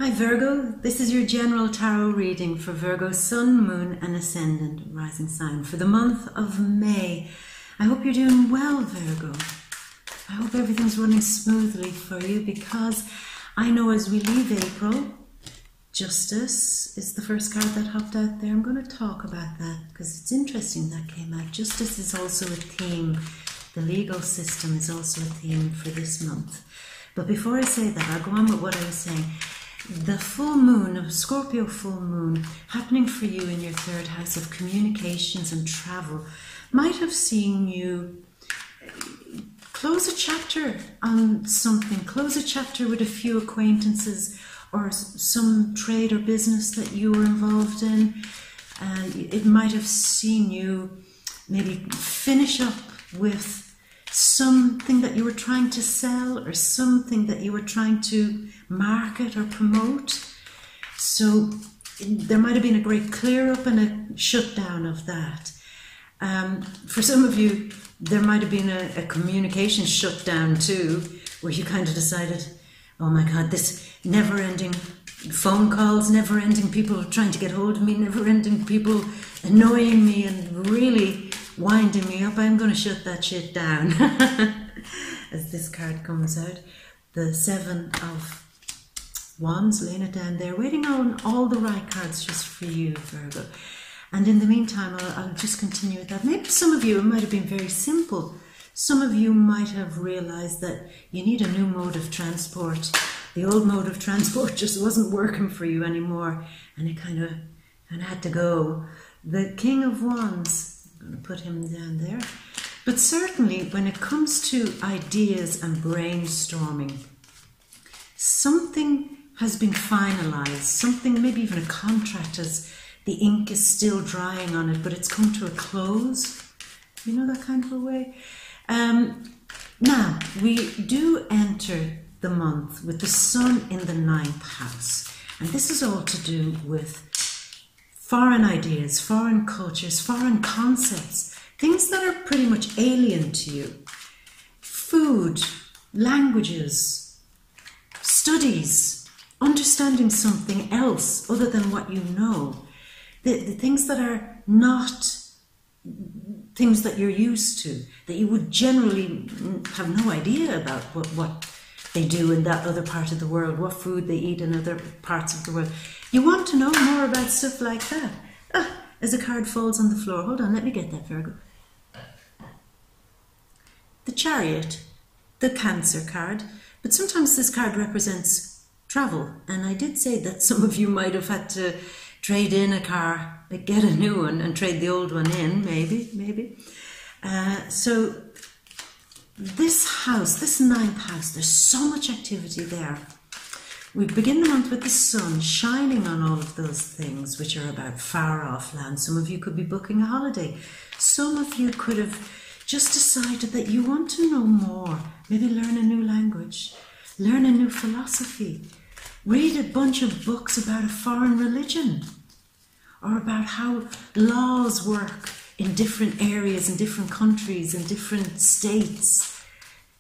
Hi Virgo, this is your general tarot reading for Virgo Sun, Moon and Ascendant Rising Sign for the month of May. I hope you're doing well, Virgo. I hope everything's running smoothly for you, because I know as we leave April, Justice is the first card that hopped out there. I'm going to talk about that because it's interesting that came out. Justice is also a theme. The legal system is also a theme for this month. But before I say that, I'll go on with what I was saying. The full moon, a Scorpio full moon, happening for you in your third house of communications and travel, might have seen you close a chapter on something, close a chapter with a few acquaintances or some trade or business that you were involved in. It might have seen you maybe finish up with something that you were trying to sell or something that you were trying to market or promote. So there might have been a great clear up and a shutdown of that. For some of you, there might have been a communication shutdown too, where you kind of decided, oh my God, this never-ending phone calls, never-ending people trying to get hold of me, never-ending people annoying me and really winding me up. I'm going to shut that shit down. As this card comes out, the Seven of Wands, laying it down there, waiting on all the right cards just for you, Virgo. And in the meantime, I'll just continue with that. Maybe some of you, it might have been very simple. Some of you might have realized that you need a new mode of transport. The old mode of transport just wasn't working for you anymore, and it kind of had to go. The King of Wands, I'm going to put him down there. But certainly when it comes to ideas and brainstorming, something has been finalized, something, maybe even a contract, as the ink is still drying on it, but it's come to a close. You know, that kind of a way. Now, we do enter the month with the Sun in the 9th house. And this is all to do with foreign ideas, foreign cultures, foreign concepts, things that are pretty much alien to you. Food, languages, studies, understanding something else other than what you know. The things that are not things that you're used to, that you would generally have no idea about what they do in that other part of the world, what food they eat in other parts of the world. You want to know more about stuff like that. As a card falls on the floor. Hold on, let me get that, Virgo. The Chariot, the Cancer card. But sometimes this card represents travel. And I did say that some of you might have had to trade in a car, get a new one and trade the old one in, maybe. So this house, this 9th house, there's so much activity there. We begin the month with the Sun shining on all of those things which are about far off land. Some of you could be booking a holiday. Some of you could have just decided that you want to know more. Maybe learn a new language, learn a new philosophy, read a bunch of books about a foreign religion, or about how laws work in different areas, in different countries, in different states.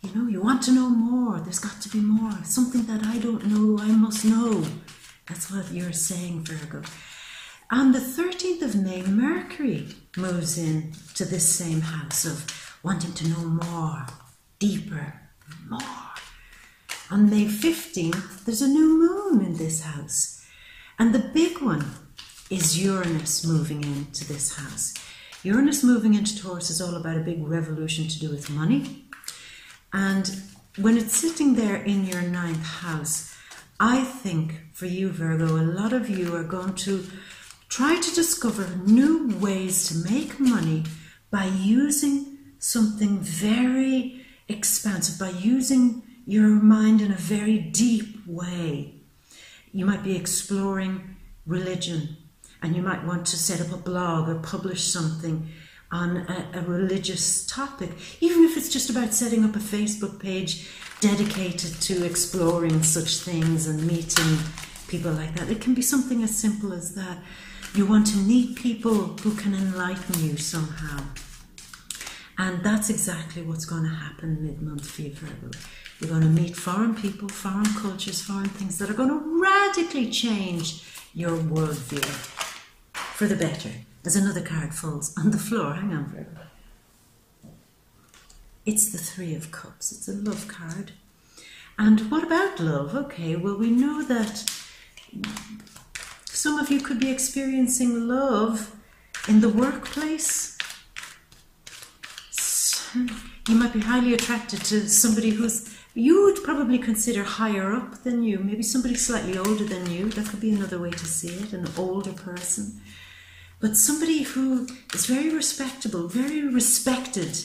You know, you want to know more. There's got to be more. Something that I don't know, I must know. That's what you're saying, Virgo. On the 13th of May, Mercury moves in to this same house of wanting to know more, deeper, more. On May 15th, there's a new moon in this house. And the big one is Uranus moving into this house. Uranus moving into Taurus is all about a big revolution to do with money. And when it's sitting there in your 9th house, I think for you, Virgo, a lot of you are going to try to discover new ways to make money by using something very expansive, by using your mind in a very deep way. You might be exploring religion, and you might want to set up a blog or publish something on a religious topic, even if it's just about setting up a Facebook page dedicated to exploring such things and meeting people like that. It can be something as simple as that. You want to meet people who can enlighten you somehow. And that's exactly what's going to happen mid-month for you, Virgo. You're going to meet foreign people, foreign cultures, foreign things that are going to radically change your worldview for the better. As another card falls on the floor. Hang on, Virgo. It's the Three of Cups. It's a love card. And what about love? Okay, well, we know that some of you could be experiencing love in the workplace. You might be highly attracted to somebody who's, you would probably consider higher up than you, maybe somebody slightly older than you. That could be another way to see it, an older person. But somebody who is very respectable, very respected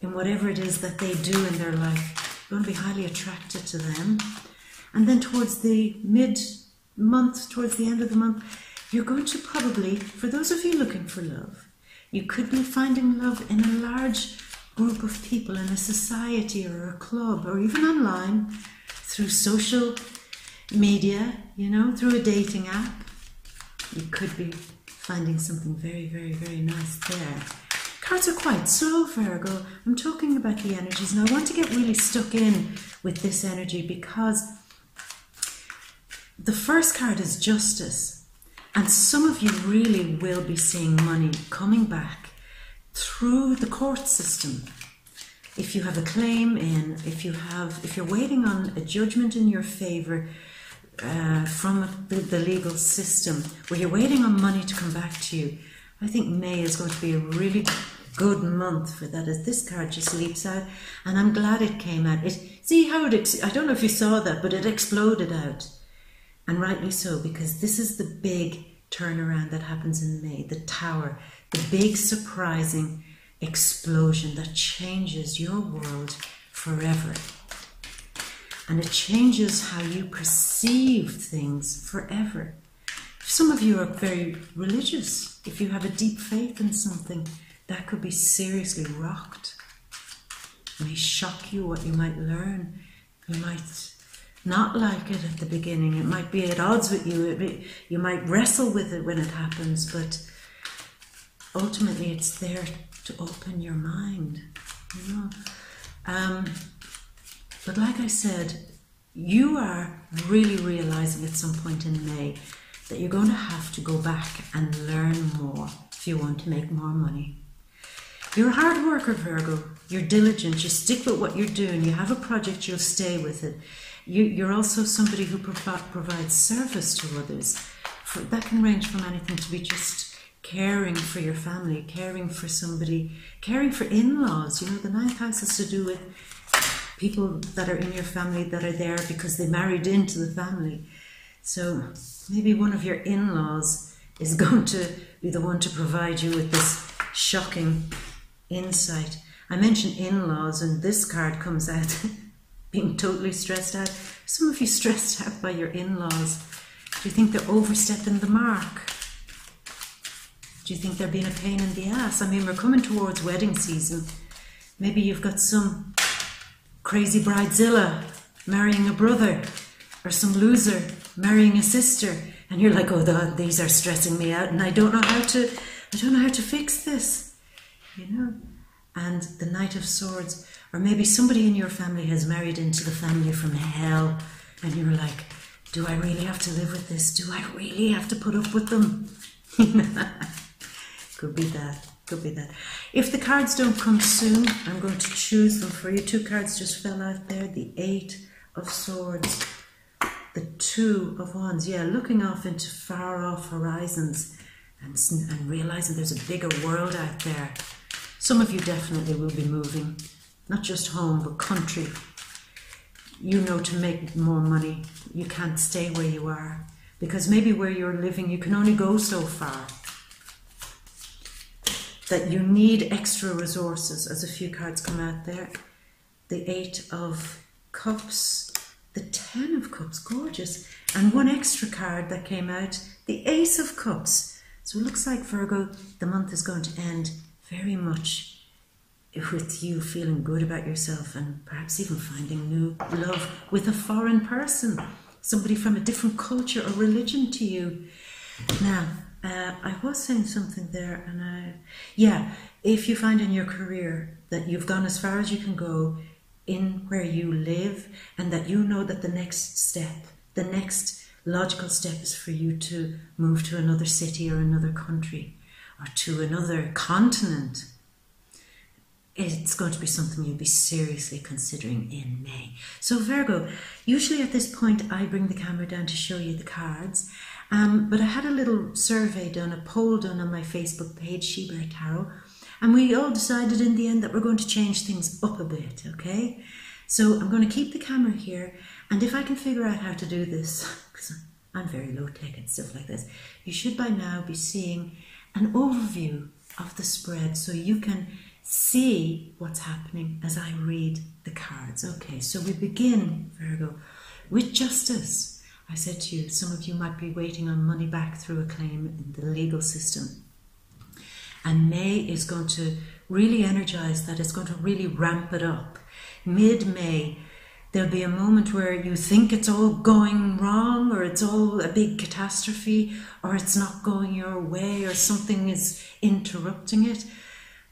in whatever it is that they do in their life. You're going to be highly attracted to them. And then towards the mid-month, towards the end of the month, you're going to probably, for those of you looking for love, you could be finding love in a large group of people, in a society or a club, or even online, through social media, you know, through a dating app. You could be finding something very, very, very nice there. Cards are quite slow, Virgo. I'm talking about the energies, and I want to get really stuck in with this energy because the first card is Justice, and some of you really will be seeing money coming back through the court system. If you have a claim in, if you're waiting on a judgment in your favour from the legal system, where you're waiting on money to come back to you, I think May is going to be a really good month for that, as this card just leaps out, and I'm glad it came out. See how I don't know if you saw that, but it exploded out, and rightly so, because this is the big turnaround that happens in May, the Tower, the big surprising explosion that changes your world forever. And it changes how you perceive things forever. Some of you are very religious. If you have a deep faith in something, that could be seriously rocked. It may shock you what you might learn. You might not like it at the beginning. It might be at odds with you. You might wrestle with it when it happens, but ultimately it's there to open your mind, you know. But like I said, you are really realizing at some point in May that you're going to have to go back and learn more if you want to make more money. You're a hard worker, Virgo. You're diligent. You stick with what you're doing. You have a project, you'll stay with it. You're also somebody who provides service to others. That can range from anything to be just caring for your family, caring for somebody, caring for in-laws. You know, the ninth house has to do with people that are in your family that are there because they married into the family. So maybe one of your in-laws is going to be the one to provide you with this shocking insight. I mentioned in-laws, and this card comes out being totally stressed out. Some of you stressed out by your in-laws. Do you think they're overstepping the mark? Do you think they're being a pain in the ass? I mean, we're coming towards wedding season. Maybe you've got some crazy bridezilla marrying a brother, or some loser marrying a sister, and you're like, oh, these are stressing me out, and I don't know how to fix this, you know. And the Knight of Swords, or maybe somebody in your family has married into the family from hell, and you're like, do I really have to live with this? Do I really have to put up with them? Could be that. Could be that. If the cards don't come soon, I'm going to choose them for you. Two cards just fell out there. The Eight of Swords, the Two of Wands. Yeah, looking off into far off horizons and realizing there's a bigger world out there. Some of you definitely will be moving, not just home, but country. You know, to make more money, you can't stay where you are, because maybe where you're living, you can only go so far. That you need extra resources, as a few cards come out there. The Eight of Cups, the Ten of Cups, gorgeous. And one extra card that came out, the Ace of Cups. So it looks like, Virgo, the month is going to end very much with you feeling good about yourself, and perhaps even finding new love with a foreign person, somebody from a different culture or religion to you. Now, I was saying something there, and yeah, if you find in your career that you've gone as far as you can go, in where you live, and that you know that the next step, the next logical step is for you to move to another city or another country or to another continent. It's going to be something you'll be seriously considering in May. So Virgo, usually at this point I bring the camera down to show you the cards, but I had a little survey done, a poll done on my Facebook page, She Bear Tarot, and we all decided in the end that we're going to change things up a bit, okay? So I'm going to keep the camera here, and if I can figure out how to do this, because I'm very low-tech and stuff like this, you should by now be seeing an overview of the spread so you can see what's happening as I read the cards. Okay, so we begin, Virgo, with justice. I said to you, some of you might be waiting on money back through a claim in the legal system. And May is going to really energize that. It's going to really ramp it up. Mid-May, there'll be a moment where you think it's all going wrong, or it's all a big catastrophe, or it's not going your way, or something is interrupting it.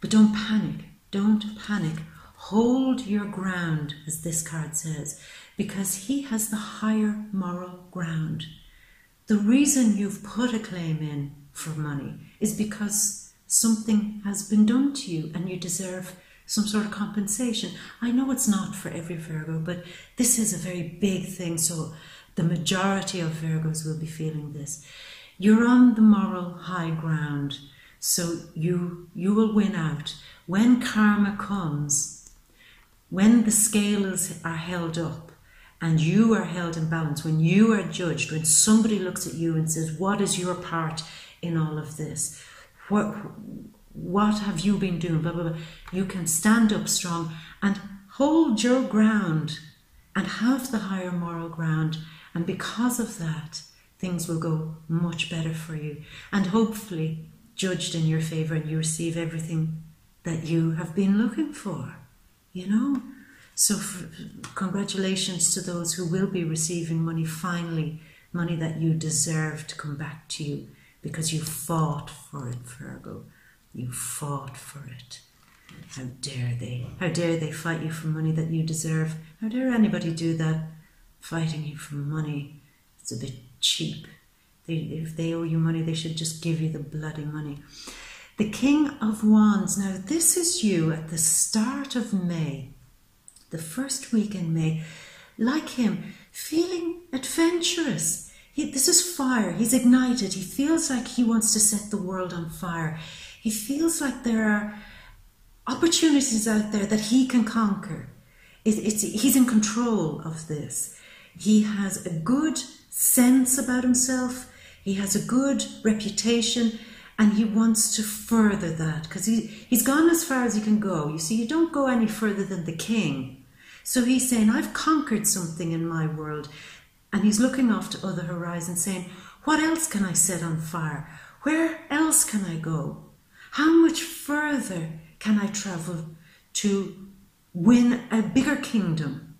But don't panic. Don't panic. Hold your ground, as this card says, because he has the higher moral ground. The reason you've put a claim in for money is because something has been done to you and you deserve some sort of compensation. I know it's not for every Virgo, but this is a very big thing, so the majority of Virgos will be feeling this. You're on the moral high ground, so you will win out. When karma comes, when the scales are held up and you are held in balance, when you are judged, when somebody looks at you and says, what is your part in all of this? What have you been doing? Blah, blah, blah. You can stand up strong and hold your ground and have the higher moral ground. And because of that, things will go much better for you. And hopefully judged in your favour, and you receive everything that you have been looking for, you know? So congratulations to those who will be receiving money finally, money that you deserve to come back to you. Because you fought for it, Virgo. You fought for it. How dare they? How dare they fight you for money that you deserve? How dare anybody do that? Fighting you for money. It's a bit cheap. If they owe you money, they should just give you the bloody money. The King of Wands. Now, this is you at the start of May. The first week in May. Like him, feeling adventurous. This is fire. He's ignited. He feels like he wants to set the world on fire. He feels like there are opportunities out there that he can conquer. He's in control of this. He has a good sense about himself. He has a good reputation, and he wants to further that because he's gone as far as he can go. You see, you don't go any further than the king. So he's saying, I've conquered something in my world. And he's looking off to other horizons saying, what else can I set on fire? Where else can I go? How much further can I travel to win a bigger kingdom?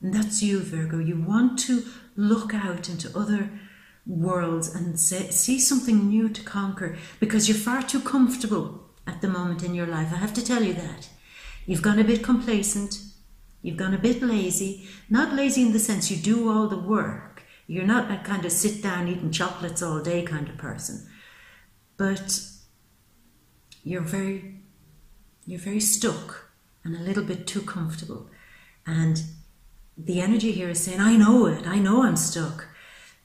And that's you, Virgo. You want to look out into other worlds and see something new to conquer because you're far too comfortable at the moment in your life. I have to tell you that. You've gone a bit complacent. You've gone a bit lazy, not lazy in the sense you do all the work. You're not a kind of sit down eating chocolates all day kind of person. But you're very stuck and a little bit too comfortable. And the energy here is saying, I know it, I know I'm stuck.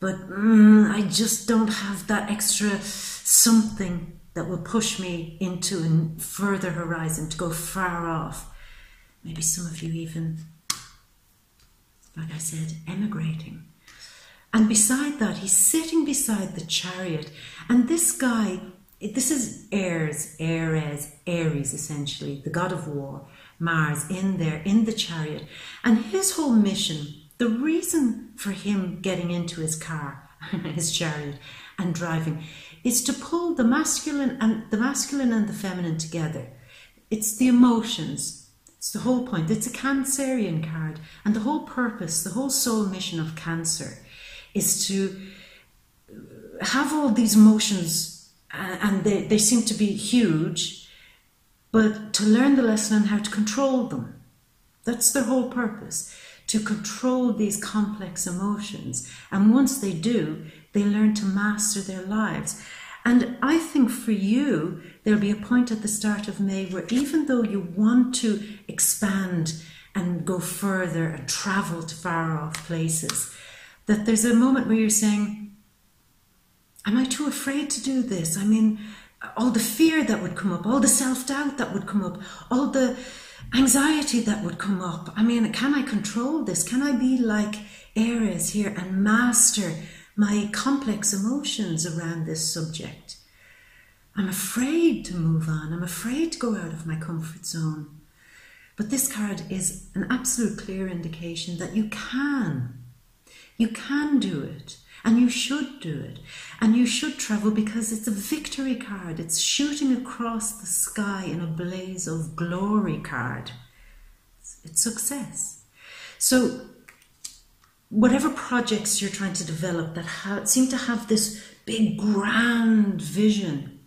But I just don't have that extra something that will push me into a further horizon to go far off. Maybe some of you even, like I said, emigrating. And beside that, he's sitting beside the chariot. And this guy, this is Aries essentially, the god of war, Mars, in there, in the chariot. And his whole mission, the reason for him getting into his car, his chariot, and driving, is to pull the masculine and the feminine together. It's the emotions. It's the whole point. It's a Cancerian card, and the whole purpose, the whole soul mission of Cancer is to have all these emotions, and they seem to be huge, but to learn the lesson on how to control them. That's their whole purpose, to control these complex emotions. And once they do, they learn to master their lives. And I think for you, there'll be a point at the start of May where even though you want to expand and go further and travel to far off places, that there's a moment where you're saying, am I too afraid to do this? I mean, all the fear that would come up, all the self-doubt that would come up, all the anxiety that would come up. I mean, can I control this? Can I be like Aries here and master my complex emotions around this subject? I'm afraid to move on. I'm afraid to go out of my comfort zone. But this card is an absolute clear indication that you can. You can do it. And you should do it. And you should travel because it's a victory card. It's shooting across the sky in a blaze of glory card. It's success. So whatever projects you're trying to develop that seem to have this big grand vision,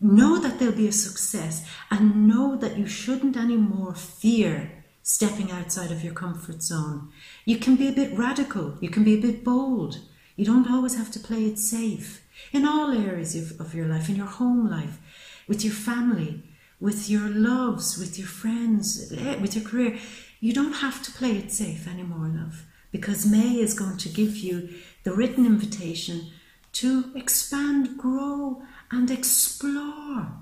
know that they'll be a success, and know that you shouldn't anymore fear stepping outside of your comfort zone. You can be a bit radical. You can be a bit bold. You don't always have to play it safe in all areas of your life, in your home life, with your family, with your loves, with your friends, with your career. You don't have to play it safe anymore, love, because May is going to give you the written invitation to expand, grow, and explore.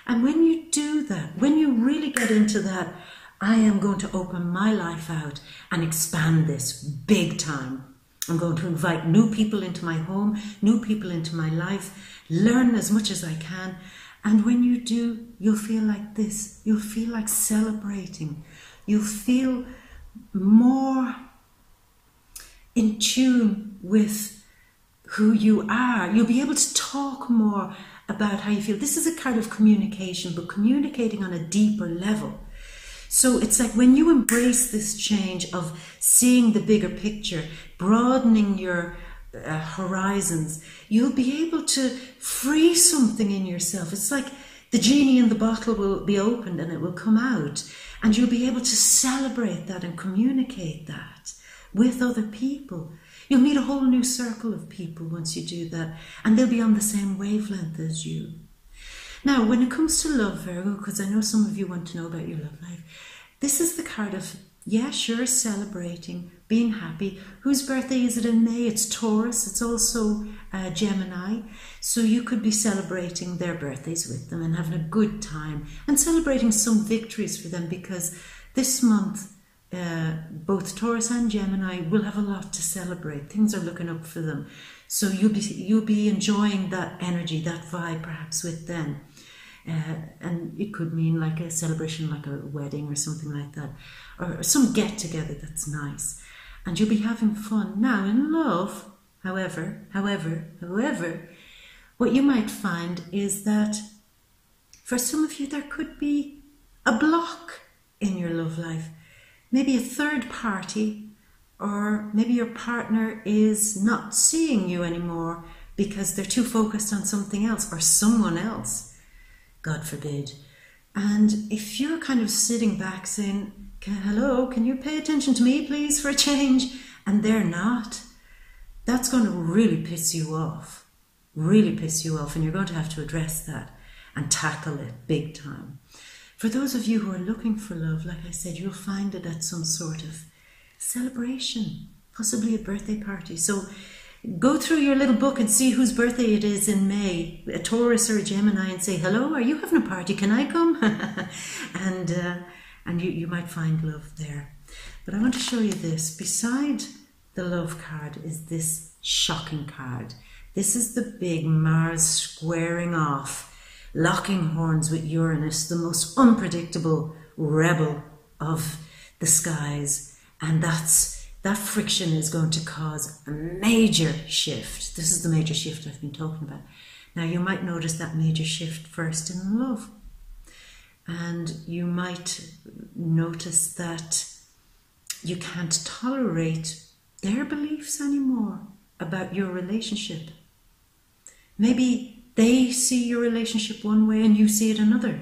And when you do that, when you really get into that, I am going to open my life out and expand this big time. I'm going to invite new people into my home, new people into my life, learn as much as I can. And when you do, you'll feel like this. You'll feel like celebrating. You'll feel more in tune with who you are. You'll be able to talk more about how you feel. This is a kind of communication, but communicating on a deeper level. So it's like when you embrace this change of seeing the bigger picture, broadening your horizons, you'll be able to free something in yourself. It's like the genie in the bottle will be opened and it will come out, and you'll be able to celebrate that and communicate that with other people. You'll meet a whole new circle of people once you do that, and they'll be on the same wavelength as you. Now, when it comes to love, Virgo, because I know some of you want to know about your love life, this is the card of, yeah, sure, celebrating, being happy. Whose birthday is it in May? It's Taurus. It's also Gemini. So you could be celebrating their birthdays with them and having a good time and celebrating some victories for them, because this month, both Taurus and Gemini will have a lot to celebrate. Things are looking up for them. So you'll be enjoying that energy, that vibe perhaps with them. And it could mean like a celebration, like a wedding or something like that, or some get together that's nice, and you'll be having fun. Now in love, however, what you might find is that for some of you there could be a block in your love life, maybe a third party, or maybe your partner is not seeing you anymore because they're too focused on something else or someone else. God forbid. And if you're kind of sitting back saying, hello, can you pay attention to me, please, for a change? And they're not, that's going to really piss you off. Really piss you off. And you're going to have to address that and tackle it big time. For those of you who are looking for love, like I said, you'll find it at some sort of celebration, possibly a birthday party. So go through your little book and see whose birthday it is in May, a Taurus or a Gemini, and say, hello, are you having a party? Can I come? and you might find love there. But I want to show you this. Beside the love card is this shocking card. This is the big Mars squaring off, locking horns with Uranus, the most unpredictable rebel of the skies. And that friction is going to cause a major shift. This is the major shift I've been talking about. Now, you might notice that major shift first in love. And you might notice that you can't tolerate their beliefs anymore about your relationship. Maybe they see your relationship one way and you see it another.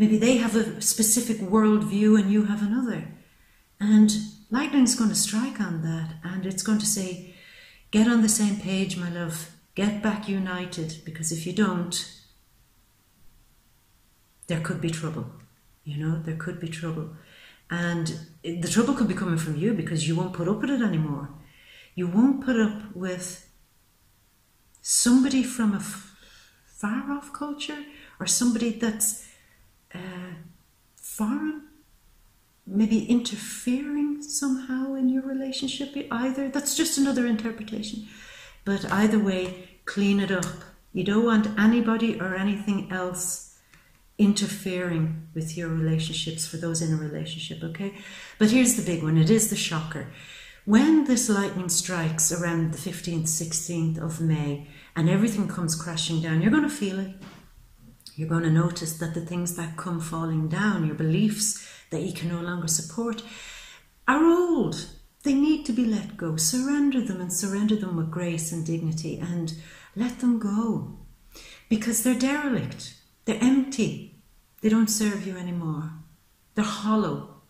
Maybe they have a specific worldview and you have another. And lightning's going to strike on that, and it's going to say, get on the same page, my love. Get back united, because if you don't, there could be trouble. You know, there could be trouble. And the trouble could be coming from you because you won't put up with it anymore. You won't put up with somebody from a far-off culture, or somebody that's foreign, maybe interfering somehow in your relationship either. That's just another interpretation. But either way, clean it up. You don't want anybody or anything else interfering with your relationships for those in a relationship, okay? But here's the big one. It is the shocker. When this lightning strikes around the 15th, 16th of May and everything comes crashing down, you're going to feel it. You're going to notice that the things that come falling down, your beliefs that you can no longer support, are old. They need to be let go. Surrender them, and surrender them with grace and dignity, and let them go. Because they're derelict. They're empty. They don't serve you anymore. They're hollow.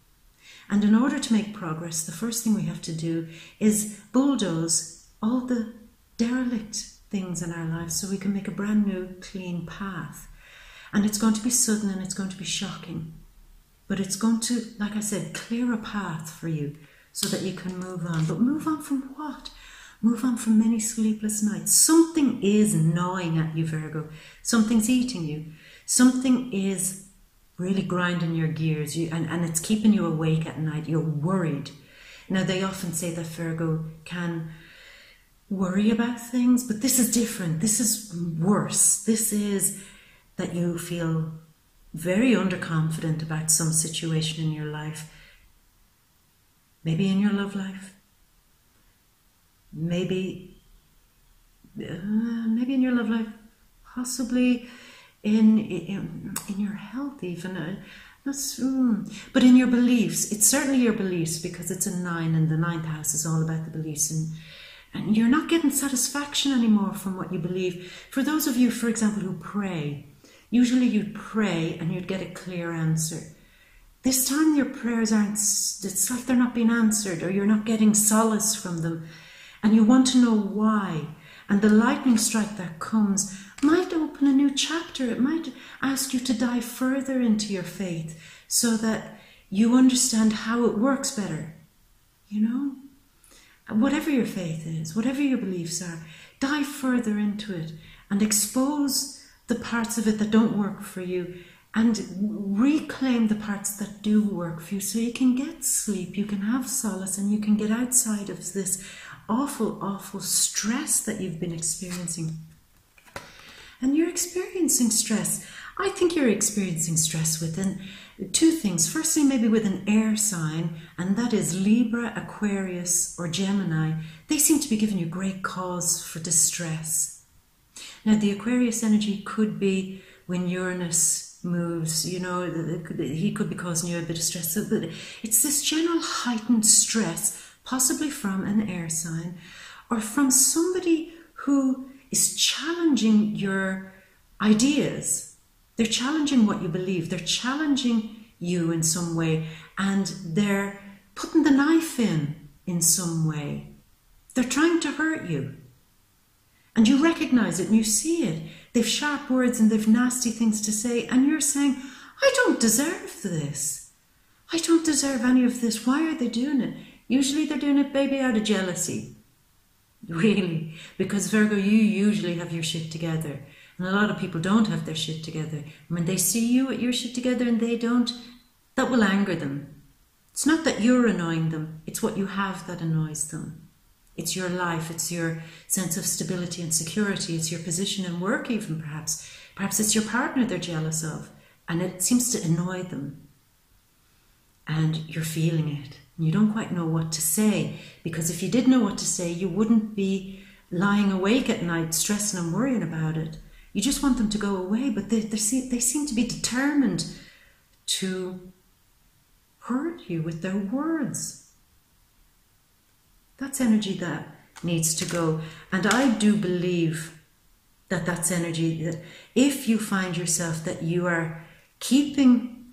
And in order to make progress, the first thing we have to do is bulldoze all the derelict things in our lives so we can make a brand new, clean path. And it's going to be sudden and it's going to be shocking. But it's going to, like I said, clear a path for you so that you can move on. But move on from what? Move on from many sleepless nights. Something is gnawing at you, Virgo. Something's eating you. Something is really grinding your gears, and it's keeping you awake at night. You're worried. Now, they often say that Virgo can worry about things, but this is different. This is worse. This is that you feel very underconfident about some situation in your life. Maybe in your love life. Maybe in your love life. Possibly in your health even. But in your beliefs. It's certainly your beliefs, because it's a 9 and the 9th house is all about the beliefs. And you're not getting satisfaction anymore from what you believe. For those of you, for example, who pray, usually you'd pray and you'd get a clear answer. This time your prayers aren't, it's like they're not being answered, or you're not getting solace from them. And you want to know why. And the lightning strike that comes might open a new chapter. It might ask you to dive further into your faith so that you understand how it works better. You know? Whatever your faith is, whatever your beliefs are, dive further into it and expose the parts of it that don't work for you, and reclaim the parts that do work for you, so you can get sleep, you can have solace, and you can get outside of this awful, awful stress that you've been experiencing. And you're experiencing stress. I think you're experiencing stress within two things. Firstly, maybe with an air sign, and that is Libra, Aquarius, or Gemini. They seem to be giving you great cause for distress. Now, the Aquarius energy could be when Uranus moves, you know, he could be causing you a bit of stress. So it's this general heightened stress, possibly from an air sign, or from somebody who is challenging your ideas. They're challenging what you believe. They're challenging you in some way, and they're putting the knife in some way. They're trying to hurt you. And you recognize it and you see it. They've sharp words and they've nasty things to say, and you're saying, I don't deserve this. I don't deserve any of this. Why are they doing it? Usually they're doing it, baby, out of jealousy. Really. Because Virgo, you usually have your shit together. And a lot of people don't have their shit together. When they see you with your shit together and they don't, that will anger them. It's not that you're annoying them. It's what you have that annoys them. It's your life, it's your sense of stability and security, it's your position in work even perhaps. Perhaps it's your partner they're jealous of, and it seems to annoy them. And you're feeling it. And you don't quite know what to say, because if you did know what to say, you wouldn't be lying awake at night stressing and worrying about it. You just want them to go away, but they seem to be determined to hurt you with their words. That's energy that needs to go. And I do believe that that's energy that if you find yourself that you are keeping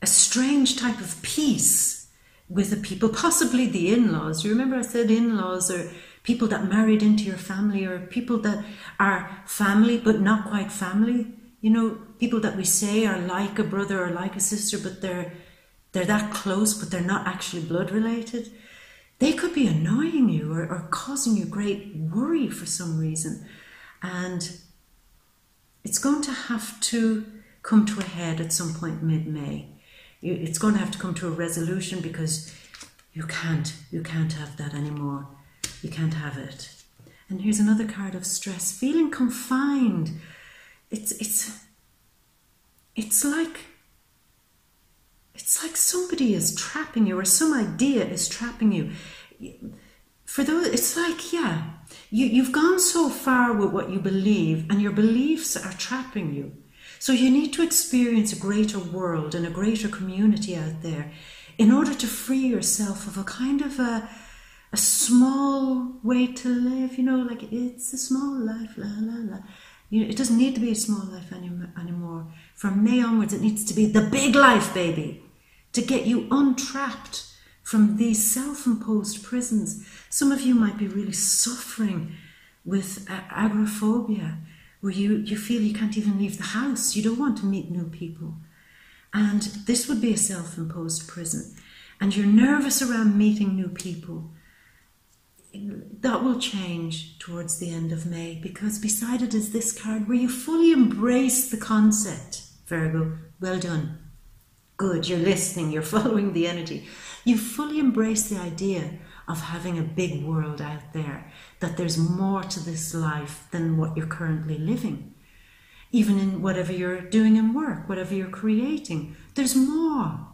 a strange type of peace with the people, possibly the in-laws. You remember I said in-laws are people that married into your family, or people that are family but not quite family. You know, people that we say are like a brother or like a sister, but they're that close, but they're not actually blood related. They could be annoying you or causing you great worry for some reason. And it's going to have to come to a head at some point mid-May. It's going to have to come to a resolution, because you can't have that anymore. You can't have it. And here's another card of stress, feeling confined. It's like somebody is trapping you, or some idea is trapping you. For those, it's like, yeah, you've gone so far with what you believe, and your beliefs are trapping you. So you need to experience a greater world and a greater community out there in order to free yourself of a kind of a small way to live, you know, like it's a small life, la la la. You know, it doesn't need to be a small life anymore. From May onwards, it needs to be the big life, baby, to get you untrapped from these self-imposed prisons. Some of you might be really suffering with agoraphobia, where you feel you can't even leave the house. You don't want to meet new people. And this would be a self-imposed prison. And you're nervous around meeting new people. That will change towards the end of May, because beside it is this card where you fully embrace the concept. Virgo, well done. Good, you're listening, you're following the energy. You fully embrace the idea of having a big world out there, that there's more to this life than what you're currently living. Even in whatever you're doing in work, whatever you're creating, there's more.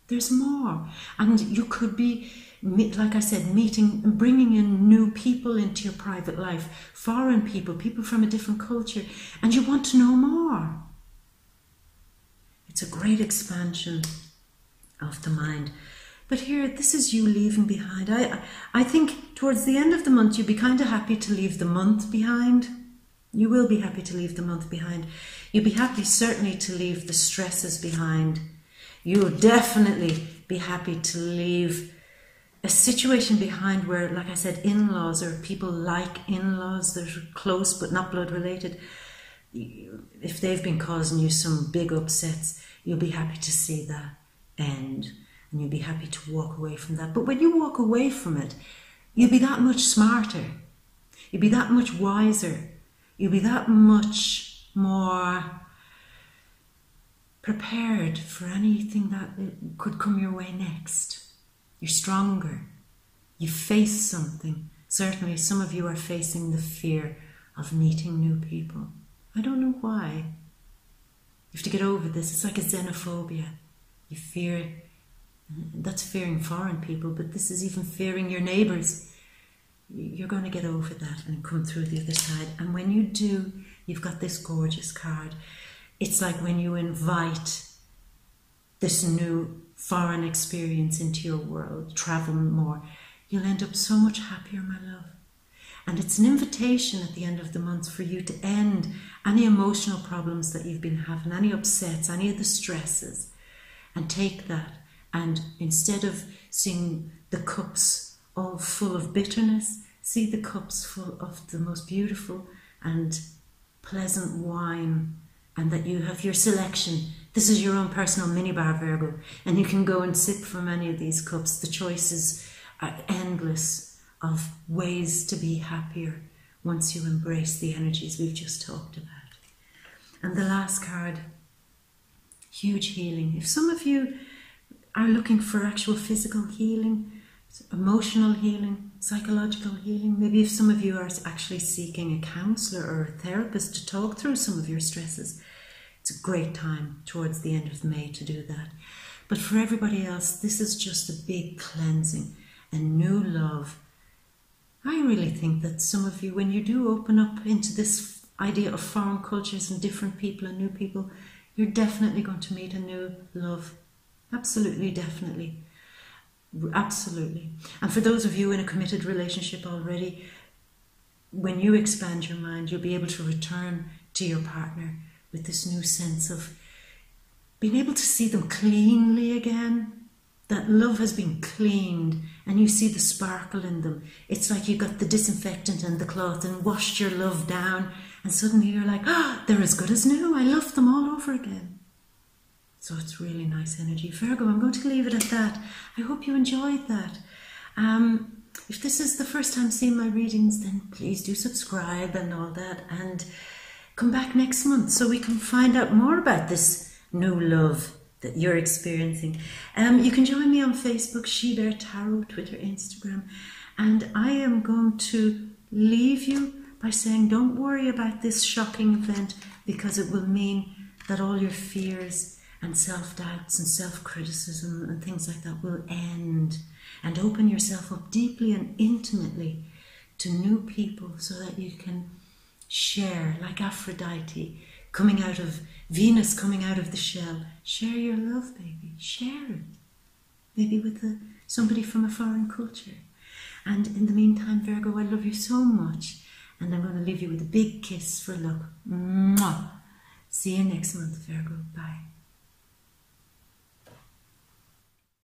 There's more. And you could be, like I said, meeting and bringing in new people into your private life, foreign people, people from a different culture, and you want to know more. It's a great expansion of the mind. But here, this is you leaving behind. I think towards the end of the month, you'll be kind of happy to leave the month behind. You will be happy to leave the month behind. You'll be happy certainly to leave the stresses behind. You'll definitely be happy to leave a situation behind where, like I said, in-laws or people like in-laws that are close but not blood related, if they've been causing you some big upsets, you'll be happy to see that end. And you'll be happy to walk away from that. But when you walk away from it, you'll be that much smarter. You'll be that much wiser. You'll be that much more prepared for anything that could come your way next. You're stronger. You face something. Certainly some of you are facing the fear of meeting new people. I don't know why. You have to get over this. It's like a xenophobia. You fear. That's fearing foreign people, but this is even fearing your neighbours. You're going to get over that and come through the other side. And when you do, you've got this gorgeous card. It's like when you invite this new foreign experience into your world, travel more, you'll end up so much happier, my love. And it's an invitation at the end of the month for you to end any emotional problems that you've been having, any upsets, any of the stresses, and take that. And instead of seeing the cups all full of bitterness, see the cups full of the most beautiful and pleasant wine, and that you have your selection. This is your own personal minibar, Virgo, and you can go and sip from any of these cups. The choices are endless of ways to be happier once you embrace the energies we've just talked about. And the last card, huge healing. If some of you are looking for actual physical healing, emotional healing, psychological healing, maybe if some of you are actually seeking a counsellor or a therapist to talk through some of your stresses, it's a great time towards the end of May to do that. But for everybody else, this is just a big cleansing and new love. I really think that some of you, when you do open up into this idea of foreign cultures and different people and new people, you're definitely going to meet a new love. Absolutely, definitely. Absolutely. And for those of you in a committed relationship already, when you expand your mind, you'll be able to return to your partner with this new sense of being able to see them cleanly again. That love has been cleaned and you see the sparkle in them. It's like you got the disinfectant and the cloth and washed your love down, and suddenly you're like, ah, they're as good as new. I love them all over again. So it's really nice energy. Virgo, I'm going to leave it at that. I hope you enjoyed that. If this is the first time seeing my readings, then please do subscribe and all that, and come back next month so we can find out more about this new love that you're experiencing. You can join me on Facebook, She Bear Tarot, Twitter, Instagram, and I am going to leave you by saying don't worry about this shocking event, because it will mean that all your fears and self-doubts and self-criticism and things like that will end, and open yourself up deeply and intimately to new people so that you can share, like Aphrodite coming out of Venus, coming out of the shell. Share your love, baby. Share it. Maybe with somebody from a foreign culture. And in the meantime, Virgo, I love you so much. And I'm going to leave you with a big kiss for luck. Mwah. See you next month, Virgo. Bye.